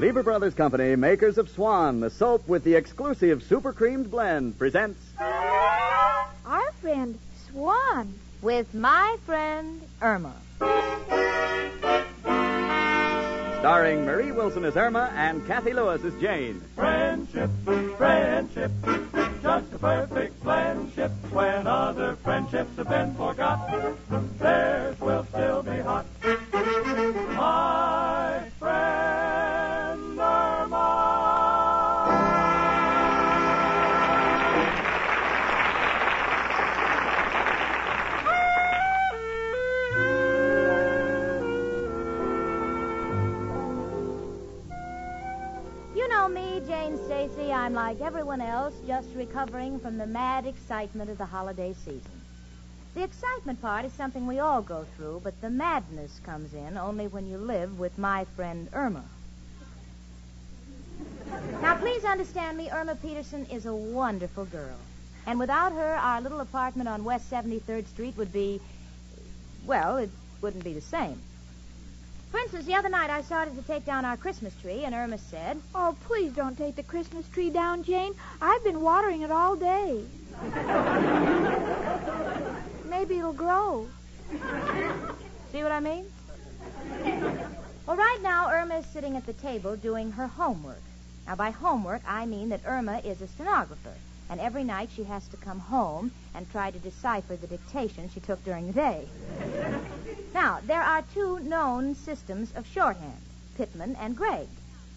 Lever Brothers Company, makers of Swan, the soap with the exclusive super creamed blend, presents... Our friend Swan. With my friend Irma. Starring Marie Wilson as Irma and Cathy Lewis as Jane. Friendship, friendship, just a perfect friendship. When other friendships have been forgot, theirs will still be hot. My friend Irma. You know me, Jane Stacy. I'm like everyone else, just recovering from the mad excitement of the holiday season. The excitement part is something we all go through, but the madness comes in only when you live with my friend Irma. Now, please understand me, Irma Peterson is a wonderful girl. And without her, our little apartment on West 73rd Street would be, well, it wouldn't be the same. For instance, the other night I started to take down our Christmas tree, and Irma said... Oh, please don't take the Christmas tree down, Jane. I've been watering it all day. Maybe it'll grow. See what I mean? Well, right now, Irma is sitting at the table doing her homework. Now, by homework, I mean that Irma is a stenographer, and every night she has to come home and try to decipher the dictation she took during the day. Now, there are two known systems of shorthand, Pittman and Gregg.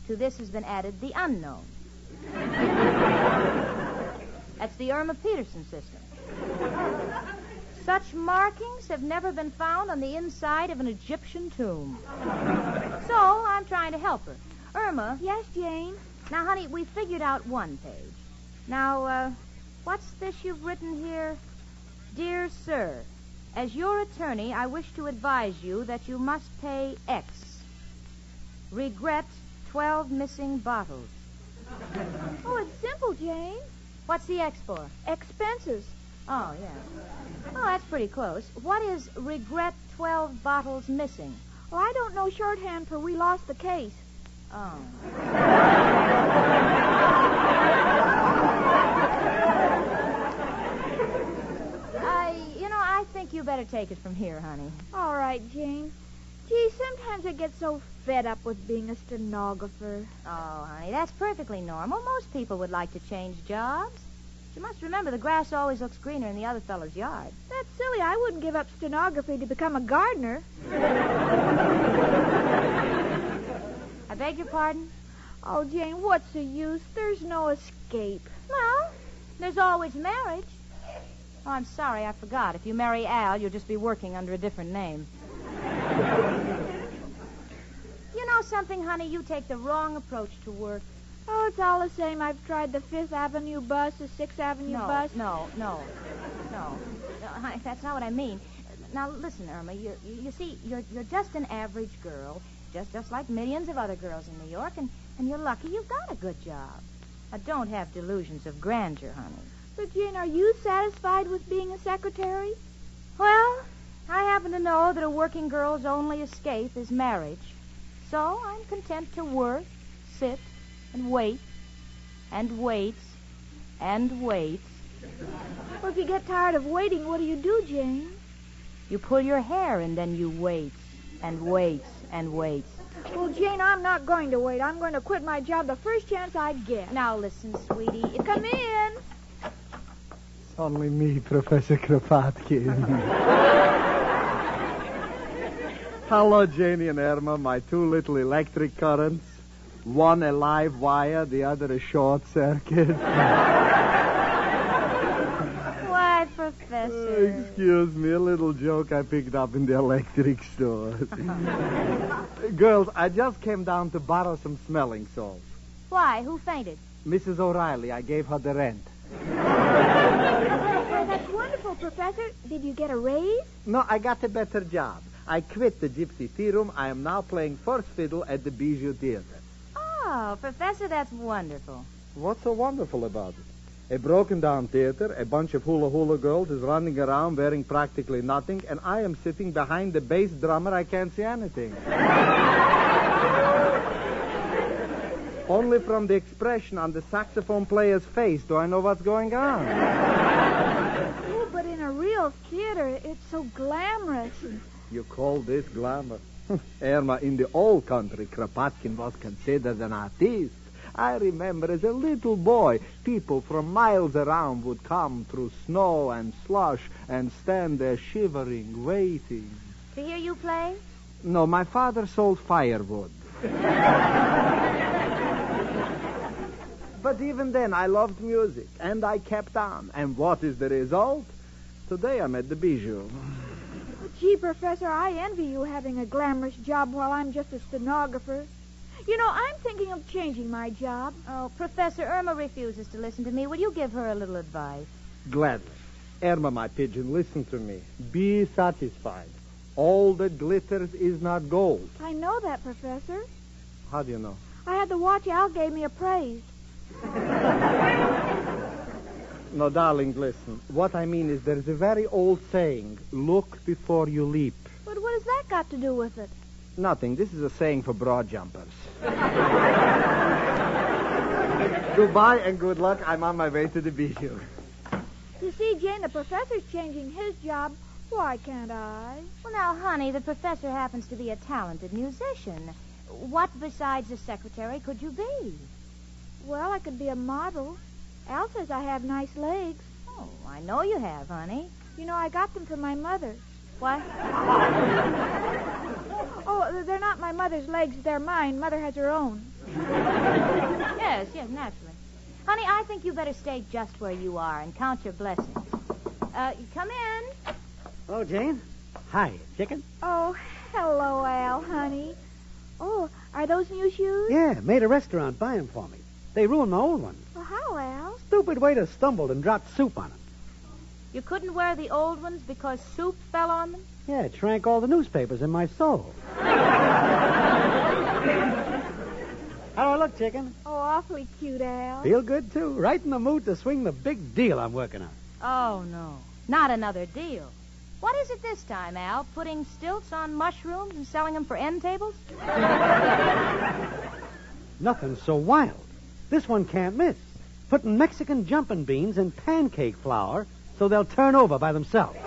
To this has been added the unknown. That's the Irma Peterson system. Such markings have never been found on the inside of an Egyptian tomb. So, I'm trying to help her. Irma. Yes, Jane? Now, honey, we figured out one page. Now, what's this you've written here? Dear Sir, as your attorney, I wish to advise you that you must pay X. Regret 12 missing bottles. Oh, it's simple, Jane. What's the X for? Expenses. Oh, yeah. Oh, that's pretty close. What is regret 12 bottles missing? Well, I don't know shorthand for we lost the case. Oh. I think you better take it from here, honey. All right, Jane. Gee, sometimes I get so fed up with being a stenographer. Oh, honey, that's perfectly normal. Most people would like to change jobs. You must remember the grass always looks greener in the other fellow's yard. That's silly. I wouldn't give up stenography to become a gardener. I beg your pardon? Oh, Jane, what's the use? There's no escape. Well, there's always marriage. Oh, I'm sorry, I forgot. If you marry Al, you'll just be working under a different name. You know something, honey? You take the wrong approach to work. Oh, it's all the same. I've tried the 5th Avenue bus, the 6th Avenue bus. No, honey, that's not what I mean. Now, listen, Irma, you see, you're just an average girl, just like millions of other girls in New York, and you're lucky you've got a good job. Now, don't have delusions of grandeur, honey. But, Jane, are you satisfied with being a secretary? Well, I happen to know that a working girl's only escape is marriage. So I'm content to work, sit, and wait, and wait, and wait. Well, if you get tired of waiting, what do, Jane? You pull your hair and then you wait, and wait, and wait. Well, Jane, I'm not going to wait. I'm going to quit my job the first chance I get. Now, listen, sweetie. Come in. It's only me, Professor Kropotkin. Hello, Janie and Irma, my two little electric currents. One a live wire, the other a short circuit. Why, Professor? Excuse me, a little joke I picked up in the electric store. Girls, I just came down to borrow some smelling salts. Why? Who fainted? Mrs. O'Reilly, I gave her the rent. Oh, that's wonderful, Professor. Did you get a raise? No, I got a better job. I quit the Gypsy Tea Room. I am now playing first fiddle at the Bijou Theater. Oh, Professor, that's wonderful. What's so wonderful about it? A broken-down theater, a bunch of hula-hula girls is running around wearing practically nothing, and I am sitting behind the bass drummer. I can't see anything. Only from the expression on the saxophone player's face do I know what's going on. Oh, but in a real theater, it's so glamorous. You call this glamour? Irma, in the old country, Kropotkin was considered an artist. I remember as a little boy, people from miles around would come through snow and slush and stand there shivering, waiting. To hear you play? No, my father sold firewood. But even then, I loved music, and I kept on. And what is the result? Today I'm at the Bijou. Gee, Professor, I envy you having a glamorous job while I'm just a stenographer. You know, I'm thinking of changing my job. Oh, Professor, Irma refuses to listen to me. Will you give her a little advice? Gladly. Irma, my pigeon, listen to me. Be satisfied. All that glitters is not gold. I know that, Professor. How do you know? I had the watch Al gave me appraised. No, darling, listen. What I mean is there's a very old saying, look before you leap. But what has that got to do with it? Nothing. This is a saying for broad jumpers. Goodbye and good luck. I'm on my way to the Bijou. You see, Jane, the professor's changing his job. Why can't I? Well, now, honey, the professor happens to be a talented musician. What besides a secretary could you be? Well, I could be a model. Al says I have nice legs. Oh, I know you have, honey. You know, I got them from my mother. What? Oh, they're not my mother's legs. They're mine. Mother has her own. Yes, naturally. Honey, I think you better stay just where you are and count your blessings. Come in. Hello, Jane. Hi, chicken. Oh, hello, Al, honey. Oh, are those new shoes? Yeah, made a restaurant buy 'em for me. They ruined my old ones. Well, how, Al? Stupid waiter stumbled and dropped soup on them. You couldn't wear the old ones because soup fell on them? Yeah, it shrank all the newspapers in my soul. How do I look, chicken? Oh, awfully cute, Al. Feel good, too. Right in the mood to swing the big deal I'm working on. Oh, no. Not another deal. What is it this time, Al? Putting stilts on mushrooms and selling them for end tables? Nothing so wild. This one can't miss. Putting Mexican jumping beans in pancake flour so they'll turn over by themselves.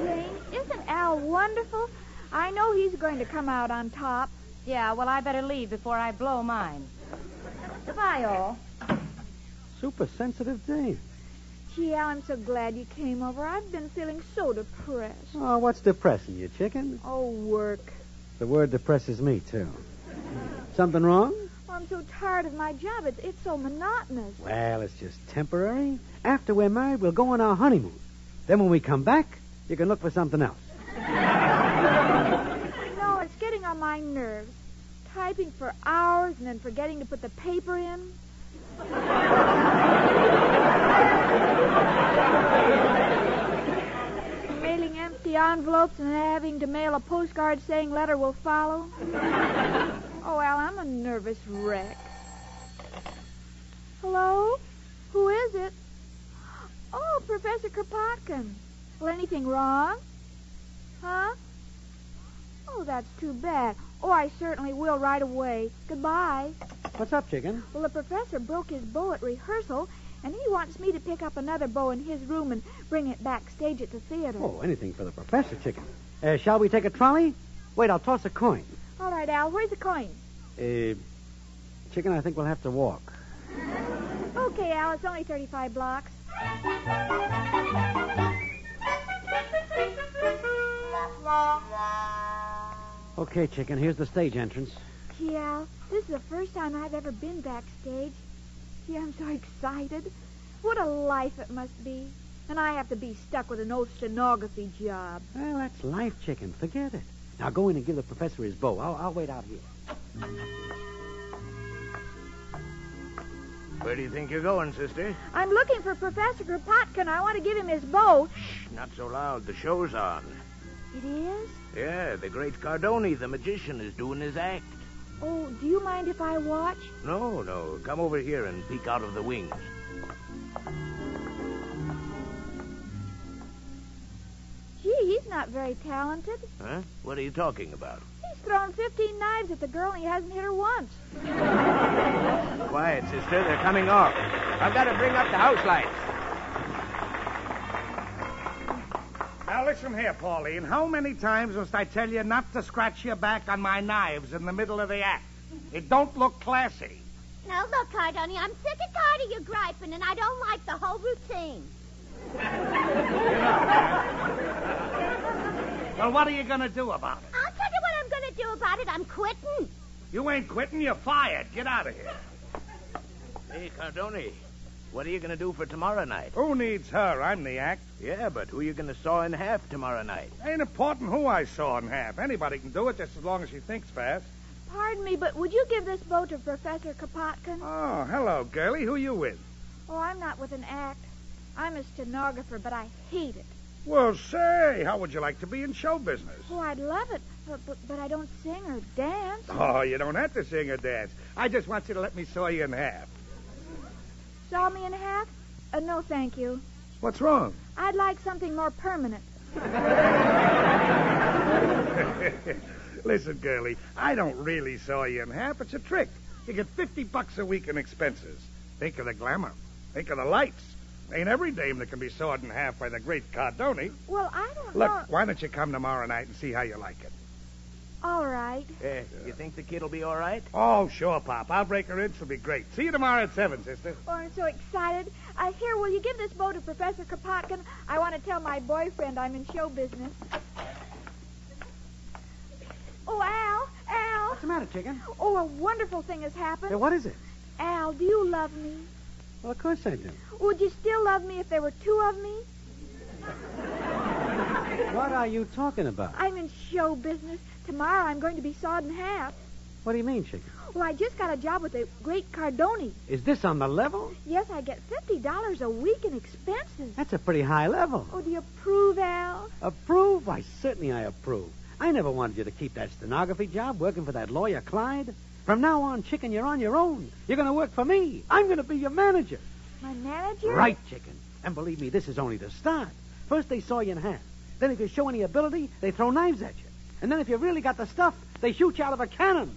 Jane, isn't Al wonderful? I know he's going to come out on top. Yeah, well, I better leave before I blow mine. Goodbye, all. Super sensitive Jane. Gee, Al, I'm so glad you came over. I've been feeling so depressed. Oh, what's depressing you, chicken? Oh, work. The word depresses me, too. Something wrong? Oh, I'm so tired of my job. It's so monotonous. Well, it's just temporary. After we're married, we'll go on our honeymoon. Then when we come back, you can look for something else. No, it's getting on my nerves. Typing for hours and then forgetting to put the paper in. Mailing empty envelopes and having to mail a postcard saying letter will follow. Oh, Al, I'm a nervous wreck. Hello? Who is it? Oh, Professor Kropotkin. Well, anything wrong? Huh? Oh, that's too bad. Oh, I certainly will right away. Goodbye. What's up, chicken? Well, the professor broke his bow at rehearsal, and he wants me to pick up another bow in his room and bring it backstage at the theater. Oh, anything for the professor, chicken. Shall we take a trolley? Wait, I'll toss a coin. All right, Al, where's the coin? Chicken, I think we'll have to walk. Okay, Al, it's only 35 blocks. Okay, chicken, here's the stage entrance. Gee, Al, this is the first time I've ever been backstage. Gee, I'm so excited. What a life it must be. And I have to be stuck with an old stenography job. Well, that's life, chicken. Forget it. Now go in and give the professor his bow. I'll wait out here. Where do you think you're going, sister? I'm looking for Professor Kropotkin. I want to give him his bow. Shh, not so loud. The show's on. It is? Yeah, the great Cardoni, the magician, is doing his act. Oh, do you mind if I watch? No. Come over here and peek out of the wings. Gee, he's not very talented. Huh? What are you talking about? He's thrown 15 knives at the girl, and he hasn't hit her once. Quiet, sister. They're coming off. I've got to bring up the house lights. Now, listen here, Pauline. How many times must I tell you not to scratch your back on my knives in the middle of the act? It don't look classy. Now, look, Cardoni, I'm sick and tired of your griping, and I don't like the whole routine. Well, what are you going to do about it? I'll tell you what I'm going to do about it. I'm quitting. You ain't quitting. You're fired. Get out of here. Hey, Cardoni, what are you going to do for tomorrow night? Who needs her? I'm the act. Yeah, but who are you going to saw in half tomorrow night? Ain't important who I saw in half. Anybody can do it just as long as she thinks fast. Pardon me, but would you give this boat to Professor Kropotkin? Oh, hello, girlie. Who you with? Oh, I'm not with an act. I'm a stenographer, but I hate it. Well, say, how would you like to be in show business? Oh, I'd love it, but I don't sing or dance. Oh, you don't have to sing or dance. I just want you to let me saw you in half. Saw me in half? No, thank you. What's wrong? I'd like something more permanent. Listen, girlie, I don't really saw you in half. It's a trick. You get $50 a week in expenses. Think of the glamour. Think of the lights. Ain't every dame that can be sawed in half by the great Cardoni. Well, I don't Look, know. why don't you come tomorrow night and see how you like it? All right. You think the kid'll be all right? Oh, sure, Pop. I'll break her in. She'll be great. See you tomorrow at 7, sister. Oh, I'm so excited. Here, will you give this boat to Professor Kropotkin? I want to tell my boyfriend I'm in show business. Oh, Al. What's the matter, chicken? Oh, a wonderful thing has happened. Hey, what is it? Al, do you love me? Well, of course I do. Would you still love me if there were two of me? What are you talking about? I'm in show business. Tomorrow I'm going to be sawed in half. What do you mean, chicken? Well, I just got a job with the great Cardoni. Is this on the level? Yes, I get $50 a week in expenses. That's a pretty high level. Oh, do you approve, Al? Approve? Why, certainly I approve. I never wanted you to keep that stenography job working for that lawyer, Clyde. From now on, chicken, you're on your own. You're going to work for me. I'm going to be your manager. My manager? Right, chicken. And believe me, this is only the start. First, they saw you in half. Then, if you show any ability, they throw knives at you. And then, if you really got the stuff, they shoot you out of a cannon.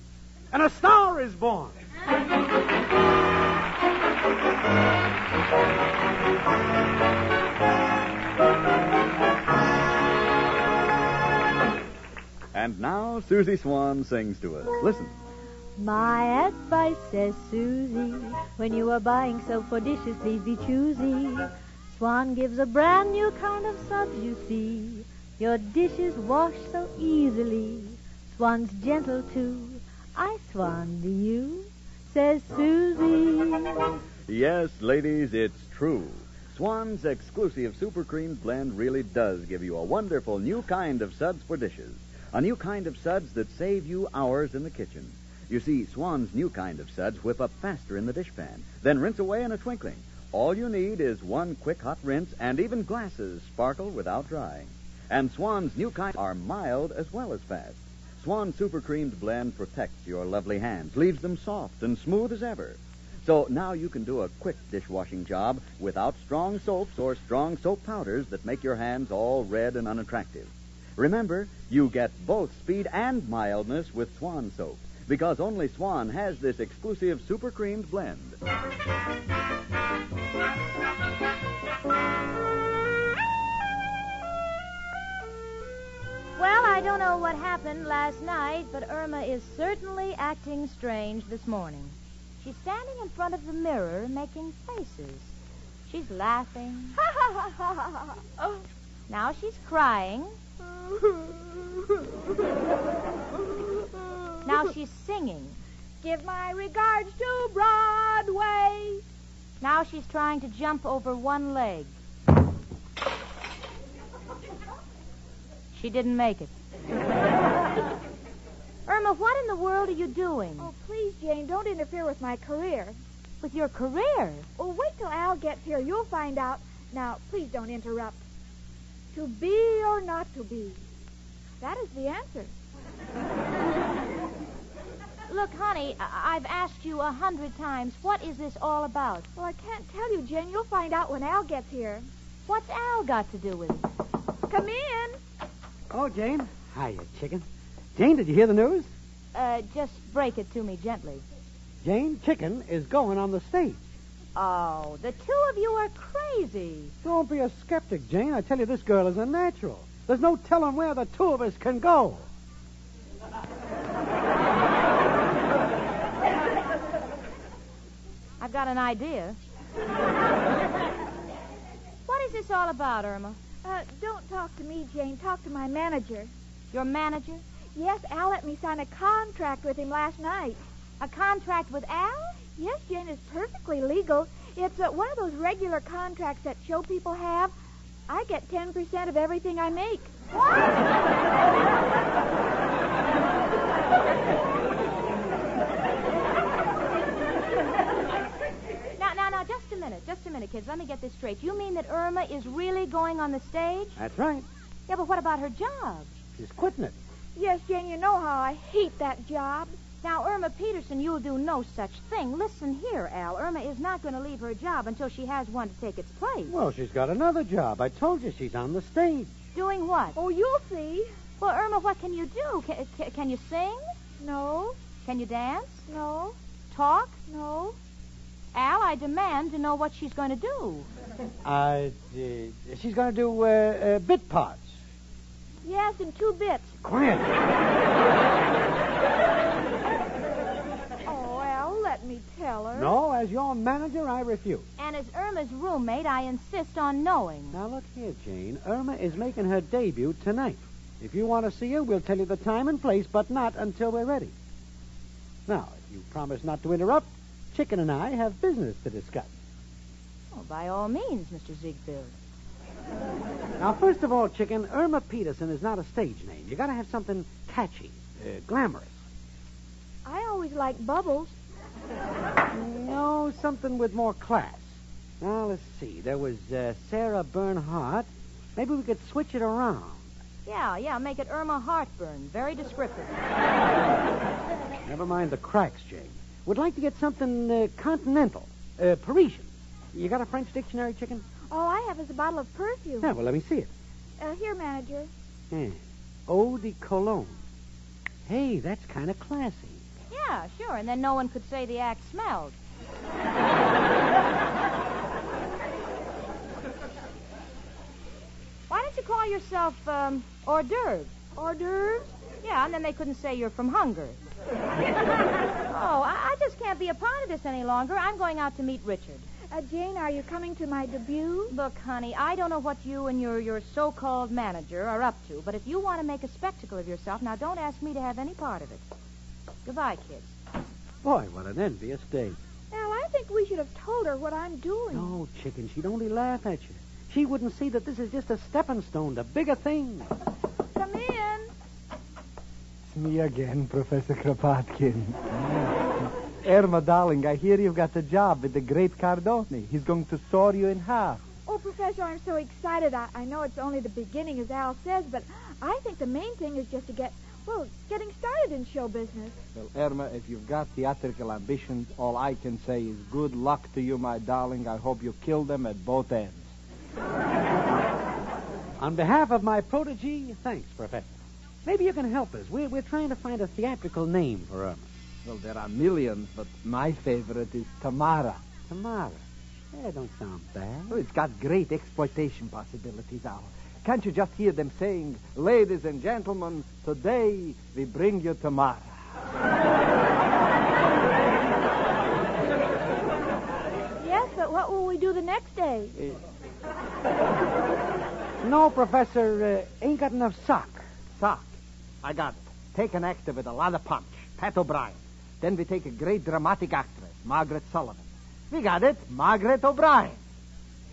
And a star is born. And now, Susie Swan sings to us. Listen. My advice, says Susie, when you are buying soap for dishes, please be choosy. Swan gives a brand new kind of suds, you see. Your dishes wash so easily. Swan's gentle, too. I swan, do you? Says Susie. Yes, ladies, it's true. Swan's exclusive Super Creamed blend really does give you a wonderful new kind of suds for dishes. A new kind of suds that save you hours in the kitchen. You see, Swan's new kind of suds whip up faster in the dishpan, then rinse away in a twinkling. All you need is one quick hot rinse, and even glasses sparkle without drying. And Swan's new kind are mild as well as fast. Swan Super Creamed blend protects your lovely hands, leaves them soft and smooth as ever. So now you can do a quick dishwashing job without strong soaps or strong soap powders that make your hands all red and unattractive. Remember, you get both speed and mildness with Swan soap, because only Swan has this exclusive Super Creamed blend. Well, I don't know what happened last night, but Irma is certainly acting strange this morning. She's standing in front of the mirror making faces. She's laughing. Now she's crying. Now she's singing. Give my regards to Broadway. Now she's trying to jump over one leg. She didn't make it. Irma, what in the world are you doing? Oh, please, Jane, don't interfere with my career. With your career? Oh, wait till Al gets here. You'll find out. Now, please don't interrupt. To be or not to be? That is the answer. Look, honey, I've asked you 100 times, what is this all about? Well, I can't tell you, Jane. You'll find out when Al gets here. What's Al got to do with it? Come in. Hello, Jane. Hiya, chicken. Jane, did you hear the news? Just break it to me gently. Jane, Chicken is going on the stage. Oh, the two of you are crazy. Don't be a skeptic, Jane. I tell you, this girl is a natural. There's no telling where the two of us can go. I've got an idea. What is this all about, Irma? Don't talk to me, Jane. Talk to my manager. Your manager? Yes, Al let me sign a contract with him last night. A contract with Al? Yes, Jane, it's perfectly legal. It's one of those regular contracts that show people have. I get 10% of everything I make. Now, just a minute, kids. Let me get this straight. You mean that Irma is really going on the stage? That's right. Yeah, but what about her job? She's quitting it. Yes, Jane, you know how I hate that job. Now, Irma Peterson, you'll do no such thing. Listen here, Al. Irma is not going to leave her job until she has one to take its place. Well, she's got another job. I told you she's on the stage. Doing what? Oh, you'll see. Well, Irma, what can you do? Can you sing? No. Can you dance? No. Talk? No. Al, I demand to know what she's going to do. She's going to do bit parts. Yes, in 2 bits. Quiet. Oh, Al, let me tell her. No, as your manager, I refuse. And as Irma's roommate, I insist on knowing. Now, look here, Jane. Irma is making her debut tonight. If you want to see her, we'll tell you the time and place, but not until we're ready. Now, if you promise not to interrupt, Chicken and I have business to discuss. Oh, by all means, Mr. Ziegfeld. Now, first of all, Chicken, Irma Peterson is not a stage name. You got to have something catchy, glamorous. I always like Bubbles. No, something with more class. Now, let's see. There was Sarah Bernhardt. Maybe we could switch it around. Yeah, make it Irma Heartburn. Very descriptive. Never mind the cracks, Jane. Would like to get something continental, Parisian. You got a French dictionary, Chicken? All I have is a bottle of perfume. Yeah, well, let me see it. Here, manager. Eau de Cologne. Hey, that's kind of classy. Yeah, sure, and then no one could say the act smelled. Why don't you call yourself hors d'oeuvres? Hors d'oeuvres? Yeah, and then they couldn't say you're from Hungary. Oh, I just can't be a part of this any longer. I'm going out to meet Richard. Jane, are you coming to my debut? Look, honey, I don't know what you and your so-called manager are up to, but if you want to make a spectacle of yourself, now don't ask me to have any part of it. Goodbye, kids. Boy, what an envious day. Al, I think we should have told her what I'm doing. No, Chicken, she'd only laugh at you. She wouldn't see that this is just a stepping stone to bigger things. Come in. It's me again, Professor Kropotkin. Irma, darling, I hear you've got the job with the great Cardone. He's going to saw you in half. Oh, Professor, I'm so excited. I know it's only the beginning, as Al says, but I think the main thing is just to getting started in show business. Well, Irma, if you've got theatrical ambitions, all I can say is good luck to you, my darling. I hope you kill them at both ends. On behalf of my protege, thanks, Professor. Maybe you can help us. We're trying to find a theatrical name for Irma. Well, there are millions, but my favorite is Tamara. Tamara? That don't sound bad. Oh, it's got great exploitation possibilities, Al. Can't you just hear them saying, ladies and gentlemen, today we bring you Tamara. Yes, but what will we do the next day? No, Professor, ain't got enough sock. Sock? I got it. Take an actor with a lot of punch, Pat O'Brien. Then we take a great dramatic actress, Margaret Sullivan. We got it, Margaret O'Brien.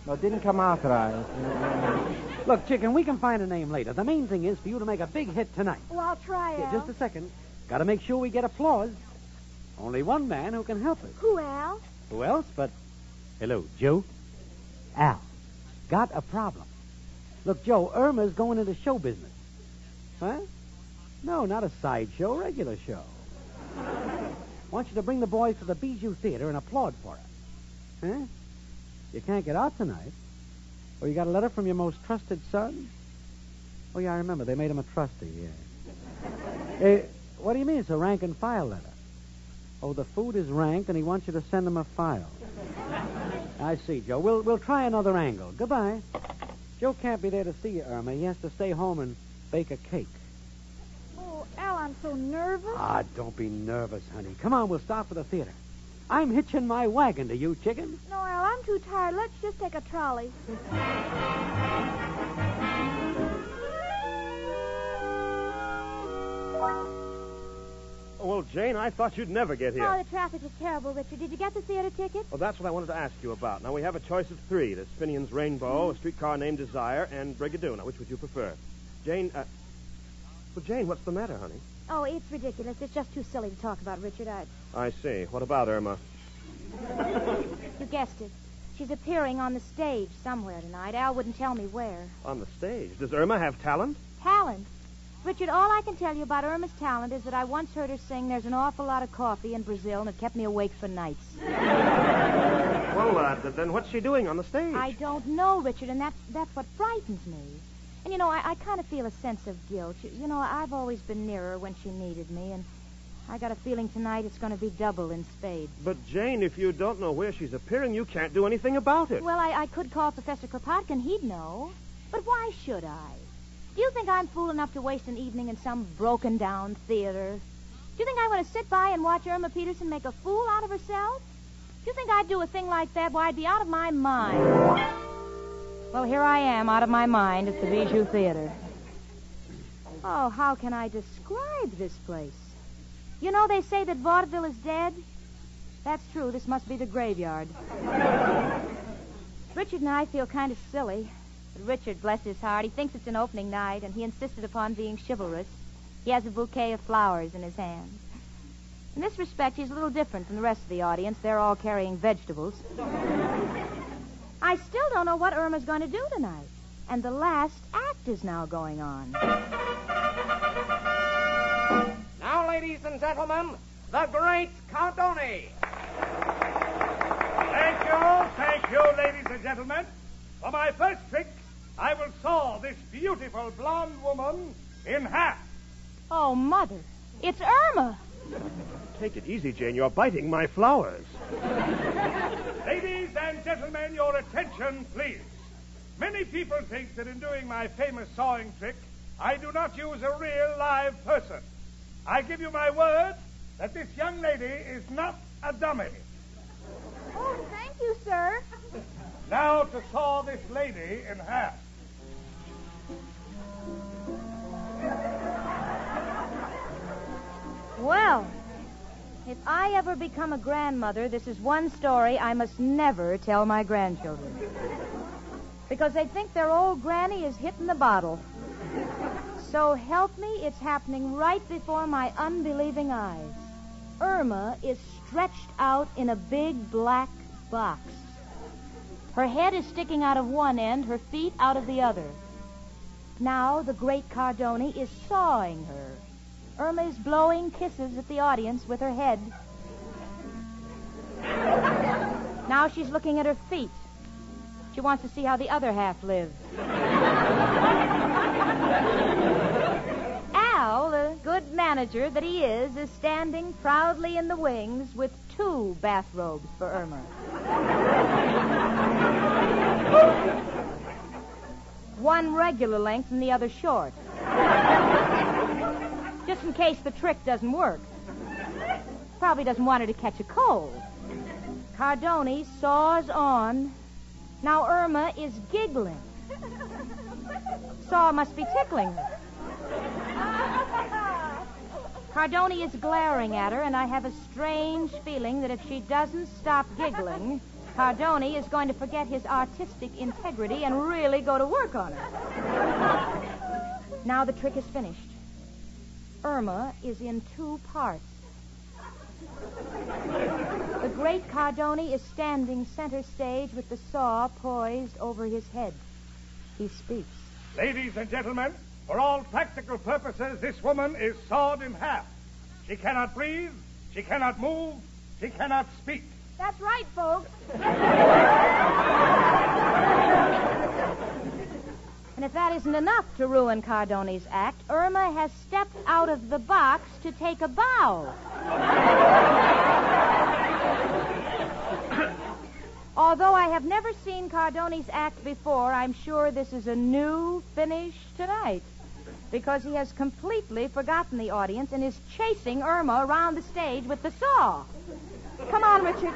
No, it didn't come out right. Look, Chicken, we can find a name later. The main thing is for you to make a big hit tonight. Well, I'll try, Al. Just a second. Got to make sure we get applause. Only one man who can help us. Who, Al? Who else but... Hello, Joe? Al. Got a problem. Look, Joe, Irma's going into show business. Huh? No, not a sideshow, regular show. Want you to bring the boys to the Bijou Theater and applaud for her. Huh? You can't get out tonight? Or you got a letter from your most trusted son? Oh, yeah, I remember. They made him a trustee, yeah. What do you mean it's a rank and file letter? Oh, the food is ranked, and he wants you to send him a file. I see, Joe. We'll try another angle. Goodbye. Joe can't be there to see you, Irma. He has to stay home and bake a cake. Oh, Al, I'm so nervous. Ah, don't be nervous, honey. Come on, we'll start for the theater. I'm hitching my wagon to you, chicken. No, Al, I'm too tired. Let's just take a trolley. Well, Jane, I thought you'd never get here. Oh, the traffic was terrible, Richard. Did you get the theater ticket? Well, that's what I wanted to ask you about. Now, we have a choice of three. There's Finian's Rainbow, A Streetcar Named Desire, and Brigadoon. Now, which would you prefer? Jane, well, Jane, what's the matter, honey? Oh, it's ridiculous. It's just too silly to talk about, Richard. I see. What about Irma? You guessed it. She's appearing on the stage somewhere tonight. Al wouldn't tell me where. On the stage? Does Irma have talent? Talent? Richard, all I can tell you about Irma's talent is that I once heard her sing There's an Awful Lot of Coffee in Brazil, and it kept me awake for nights. Well, then what's she doing on the stage? I don't know, Richard, and that's what frightens me. And, I kind of feel a sense of guilt. I've always been near her when she needed me, and I got a feeling tonight it's going to be double in spades. But, Jane, if you don't know where she's appearing, you can't do anything about it. Well, I could call Professor Kropotkin. He'd know. But why should I? Do you think I'm fool enough to waste an evening in some broken-down theater? Do you think I want to sit by and watch Irma Peterson make a fool out of herself? Do you think I'd do a thing like that? Why, I'd be out of my mind. Well, here I am, out of my mind at the Bijou Theater. Oh, how can I describe this place? They say that vaudeville is dead. That's true. This must be the graveyard. Richard and I feel kind of silly. But Richard, bless his heart, he thinks it's an opening night, and he insisted upon being chivalrous. He has a bouquet of flowers in his hand. In this respect, he's a little different from the rest of the audience. They're all carrying vegetables. I still don't know what Irma's going to do tonight. And the last act is now going on. Now, ladies and gentlemen, the great Cardoni. Thank you, ladies and gentlemen. For my first trick, I will saw this beautiful blonde woman in half. Oh, Mother, it's Irma. Take it easy, Jane. You're biting my flowers. Ladies and gentlemen, your attention, please. Many people think that in doing my famous sawing trick, I do not use a real live person. I give you my word that this young lady is not a dummy. Oh, thank you, sir. Now to saw this lady in half. Well, if I ever become a grandmother, this is one story I must never tell my grandchildren. Because they think their old granny is hitting the bottle. So help me, it's happening right before my unbelieving eyes. Irma is stretched out in a big black box. Her head is sticking out of one end, her feet out of the other. Now the great Cardoni is sawing her. Irma is blowing kisses at the audience with her head. Now she's looking at her feet. She wants to see how the other half lives. Al, the good manager that he is standing proudly in the wings with 2 bathrobes for Irma. One regular length and the other short. Just in case the trick doesn't work. Probably doesn't want her to catch a cold. Cardoni saws on. Now Irma is giggling. Saw must be tickling her. Cardoni is glaring at her, and I have a strange feeling that if she doesn't stop giggling, Cardoni is going to forget his artistic integrity and really go to work on her. Now the trick is finished. Irma is in 2 parts. The great Cardoni is standing center stage with the saw poised over his head. He speaks. Ladies and gentlemen, for all practical purposes, this woman is sawed in half. She cannot breathe, she cannot move, she cannot speak. That's right, folks. And if that isn't enough to ruin Cardoni's act, Irma has stepped out of the box to take a bow. Although I have never seen Cardoni's act before, I'm sure this is a new finish tonight. Because he has completely forgotten the audience and is chasing Irma around the stage with the saw. Come on, Richard.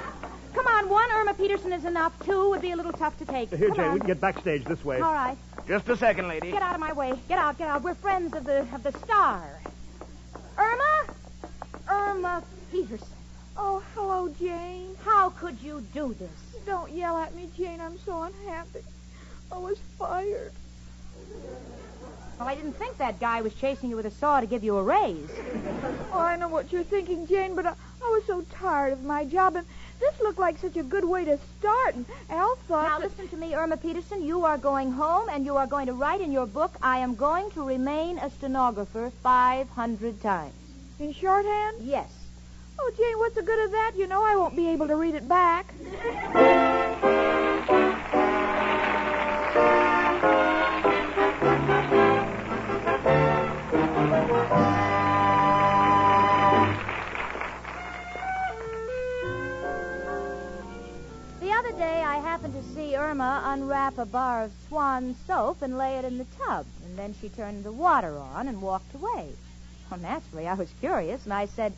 Come on, one Irma Peterson is enough. Two would be a little tough to take. Here, Come Jane, on. we can get backstage this way. All right. Just a second, lady. Get out of my way. Get out, get out. We're friends of the star. Irma Peterson. Oh, hello, Jane. How could you do this? Don't yell at me, Jane. I'm so unhappy. I was fired. Well, I didn't think that guy was chasing you with a saw to give you a raise. Oh, I know what you're thinking, Jane, but I was so tired of my job, and this looked like such a good way to start, and Al thought Now, listen to me, Irma Peterson. You are going home, and you are going to write in your book, I am going to remain a stenographer 500 times. In shorthand? Yes. Oh, Jane, what's the good of that? You know I won't be able to read it back. The other day, I happened to see Irma unwrap a bar of Swan soap and lay it in the tub. And then she turned the water on and walked away. Well, naturally, I was curious, and I said,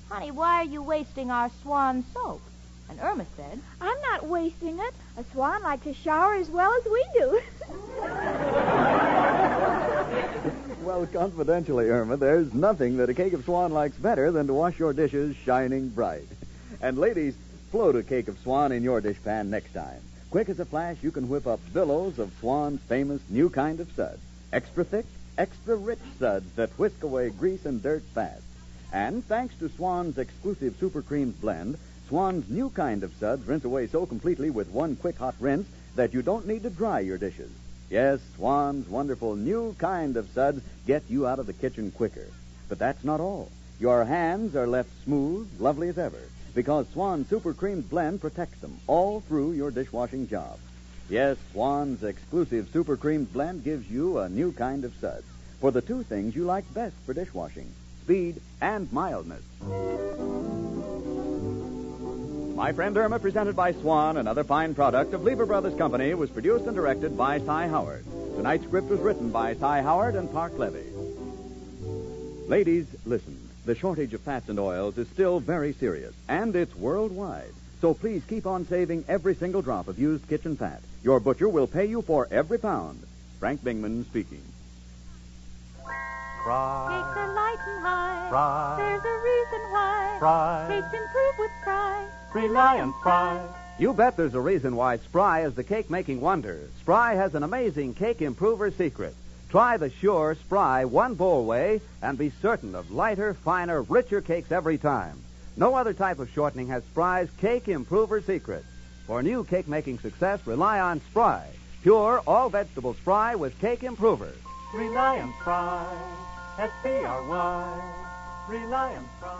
Honey, why are you wasting our Swan soap? And Irma said, I'm not wasting it. A swan likes to shower as well as we do. Well, confidentially, Irma, there's nothing that a cake of swan likes better than to wash your dishes shining bright. And ladies, float a cake of swan in your dishpan next time. Quick as a flash, you can whip up billows of Swan's famous new kind of suds. Extra thick, extra rich suds that whisk away grease and dirt fast. And thanks to Swan's exclusive Super Creams blend, Swan's new kind of suds rinse away so completely with one quick hot rinse that you don't need to dry your dishes. Yes, Swan's wonderful new kind of suds get you out of the kitchen quicker. But that's not all. Your hands are left smooth, lovely as ever, because Swan's Super Creams blend protects them all through your dishwashing job. Yes, Swan's exclusive Super Creams blend gives you a new kind of suds for the two things you like best for dishwashing: speed and mildness. My Friend Irma, presented by Swan, another fine product of Lever Brothers Company, was produced and directed by Cy Howard. Tonight's script was written by Cy Howard and Park Levy. Ladies, listen. The shortage of fats and oils is still very serious, and it's worldwide. So please keep on saving every single drop of used kitchen fat. Your butcher will pay you for every pound. Frank Bingman speaking. Fry. Cakes are light and high. Fry. There's a reason why. Fry. Cakes improve with Fry. Rely on Fry. You bet there's a reason why Spry is the cake-making wonder. Spry has an amazing cake improver secret. Try the sure Spry one-bowl way and be certain of lighter, finer, richer cakes every time. No other type of shortening has Spry's cake improver secret. For new cake-making success, rely on Spry. Pure, all-vegetable Spry with cake improver. Rely on Fry. S-P-R-Y. Rely on Fry.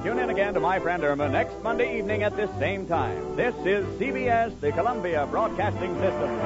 Tune in again to My Friend Irma next Monday evening at this same time. This is CBS, the Columbia Broadcasting System.